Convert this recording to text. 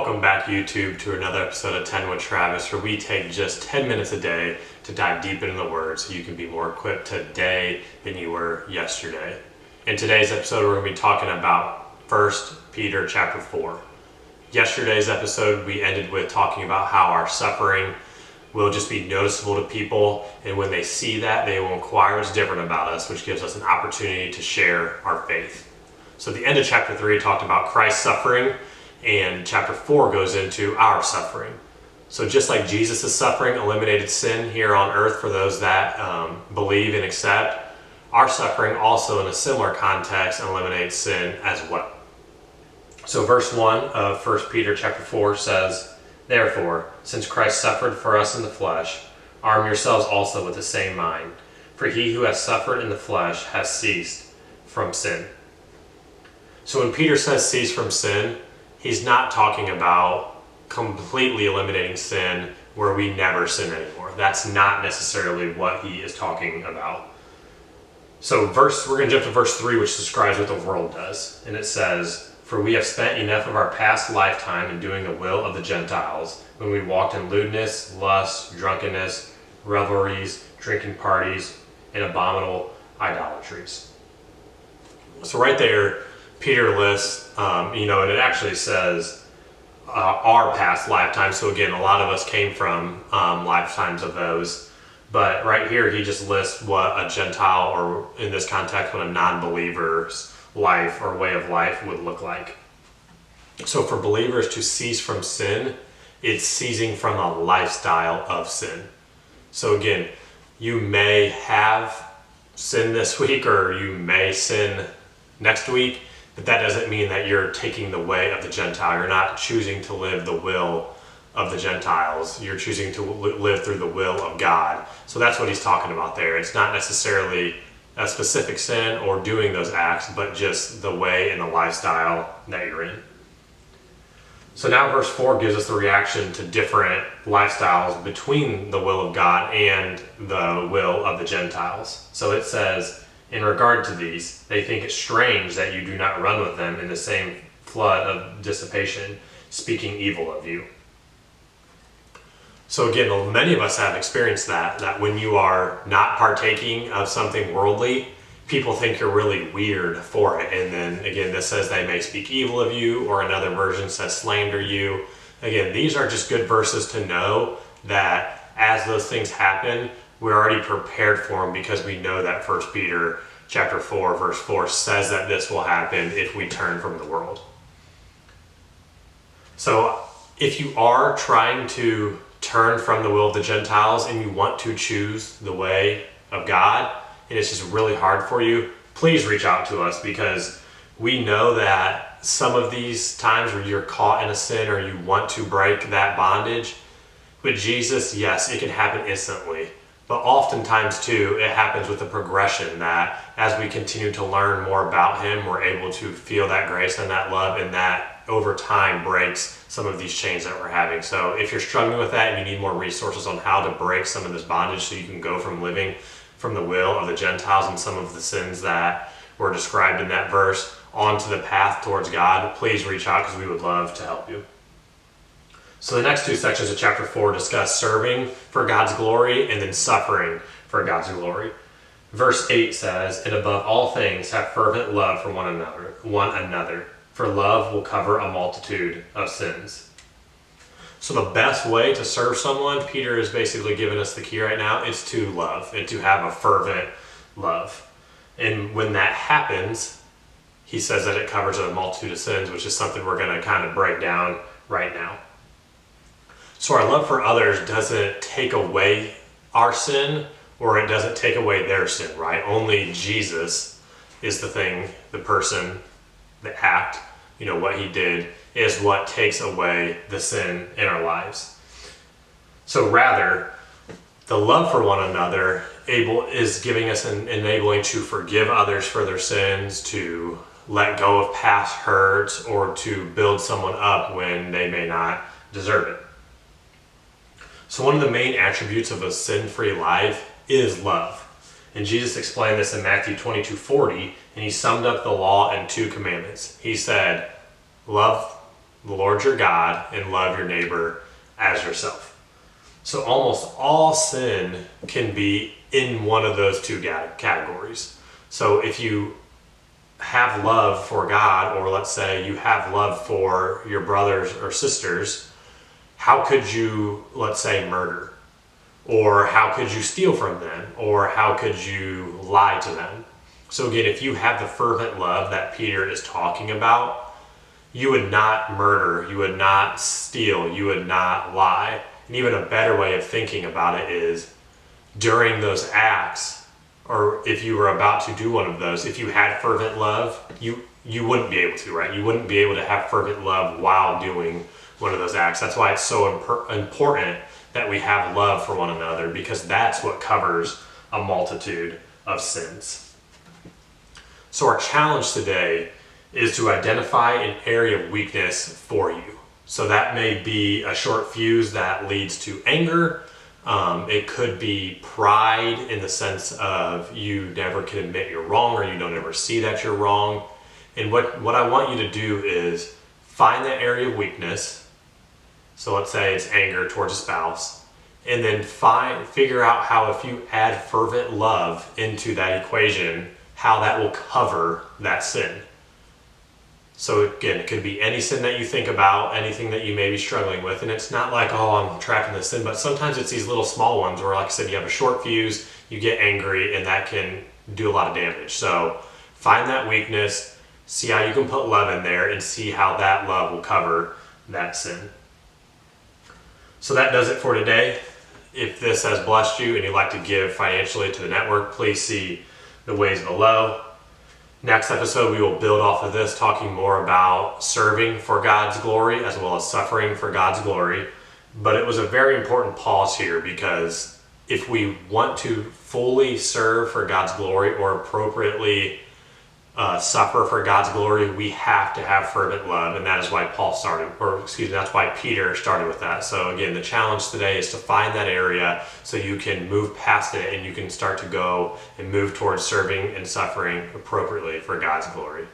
Welcome back, YouTube, to another episode of 10 with Travis, where we take just 10 minutes a day to dive deep into the Word so you can be more equipped today than you were yesterday. In today's episode, we're going to be talking about 1 Peter chapter 4. Yesterday's episode, we ended with talking about how our suffering will just be noticeable to people, and when they see that, they will inquire what's different about us, which gives us an opportunity to share our faith. So the end of chapter 3 talked about Christ's suffering, and chapter 4 goes into our suffering. So just like Jesus' suffering eliminated sin here on earth for those that believe and accept, our suffering also in a similar context eliminates sin as well. So verse 1 of 1 Peter chapter 4 says, "Therefore, since Christ suffered for us in the flesh, arm yourselves also with the same mind. For he who has suffered in the flesh has ceased from sin." So when Peter says cease from sin, he's not talking about completely eliminating sin where we never sin anymore. That's not necessarily what he is talking about. So we're going to jump to verse 3, which describes what the world does. And it says, "For we have spent enough of our past lifetime in doing the will of the Gentiles, when we walked in lewdness, lust, drunkenness, revelries, drinking parties, and abominable idolatries." So right there, Peter lists, and it actually says our past lifetime. So again, a lot of us came from lifetimes of those. But right here, he just lists what a Gentile, or in this context, what a non-believer's life or way of life would look like. So for believers to cease from sin, it's ceasing from a lifestyle of sin. So again, you may have sin this week, or you may sin next week, but that doesn't mean that you're taking the way of the Gentile. You're not choosing to live the will of the Gentiles. You're choosing to live through the will of God. So that's what he's talking about there. It's not necessarily a specific sin or doing those acts, but just the way and the lifestyle that you're in. So now verse 4 gives us the reaction to different lifestyles between the will of God and the will of the Gentiles. So it says, "In regard to these, they think it strange that you do not run with them in the same flood of dissipation, speaking evil of you." So again, many of us have experienced that when you are not partaking of something worldly, people think you're really weird for it. And then again, this says they may speak evil of you, or another version says slander you. Again, these are just good verses to know that as those things happen, we're already prepared for them, because we know that 1 Peter chapter 4 verse 4 says that this will happen if we turn from the world. So if you are trying to turn from the will of the Gentiles and you want to choose the way of God, and it's just really hard for you, please reach out to us, because we know that some of these times where you're caught in a sin or you want to break that bondage, with Jesus, yes, it can happen instantly. But oftentimes too, it happens with a progression that as we continue to learn more about him, we're able to feel that grace and that love, and that over time breaks some of these chains that we're having. So if you're struggling with that and you need more resources on how to break some of this bondage so you can go from living from the will of the Gentiles and some of the sins that were described in that verse onto the path towards God, please reach out, because we would love to help you. So the next two sections of chapter 4 discuss serving for God's glory and then suffering for God's glory. Verse 8 says, "And above all things have fervent love for one another, for love will cover a multitude of sins." So the best way to serve someone, Peter is basically giving us the key right now, is to love and to have a fervent love. And when that happens, he says that it covers a multitude of sins, which is something we're going to kind of break down right now. So our love for others doesn't take away our sin, or it doesn't take away their sin, right? Only Jesus is the person, the act, what he did is what takes away the sin in our lives. So rather, the love for one another is giving us an enabling to forgive others for their sins, to let go of past hurts, or to build someone up when they may not deserve it. So one of the main attributes of a sin-free life is love. And Jesus explained this in Matthew 22:40, and he summed up the law in 2 commandments. He said, love the Lord your God and love your neighbor as yourself. So almost all sin can be in one of those two categories. So if you have love for God, or let's say you have love for your brothers or sisters, how could you, let's say, murder? Or how could you steal from them? Or how could you lie to them? So again, if you have the fervent love that Peter is talking about, you would not murder, you would not steal, you would not lie. And even a better way of thinking about it is, during those acts, or if you were about to do one of those, if you had fervent love, you wouldn't be able to, right? You wouldn't be able to have fervent love while doing one of those acts. That's why it's so important that we have love for one another, because that's what covers a multitude of sins. So our challenge today is to identify an area of weakness for you. So that may be a short fuse that leads to anger. It could be pride in the sense of you never can admit you're wrong, or you don't ever see that you're wrong. And what I want you to do is find that area of weakness. So let's say it's anger towards a spouse, and then figure out how, if you add fervent love into that equation, how that will cover that sin. So again, it could be any sin that you think about, anything that you may be struggling with. And it's not like, oh, I'm trapped in this sin, but sometimes it's these little small ones where, like I said, you have a short fuse, you get angry, and that can do a lot of damage. So find that weakness, see how you can put love in there, and see how that love will cover that sin. So that does it for today. If this has blessed you and you'd like to give financially to the network, please see the ways below. Next episode, we will build off of this, talking more about serving for God's glory as well as suffering for God's glory. But it was a very important pause here, because if we want to fully serve for God's glory, or appropriately suffer for God's glory, we have to have fervent love. And that is why that's why Peter started with that. So again, the challenge today is to find that area so you can move past it and you can start to go and move towards serving and suffering appropriately for God's glory.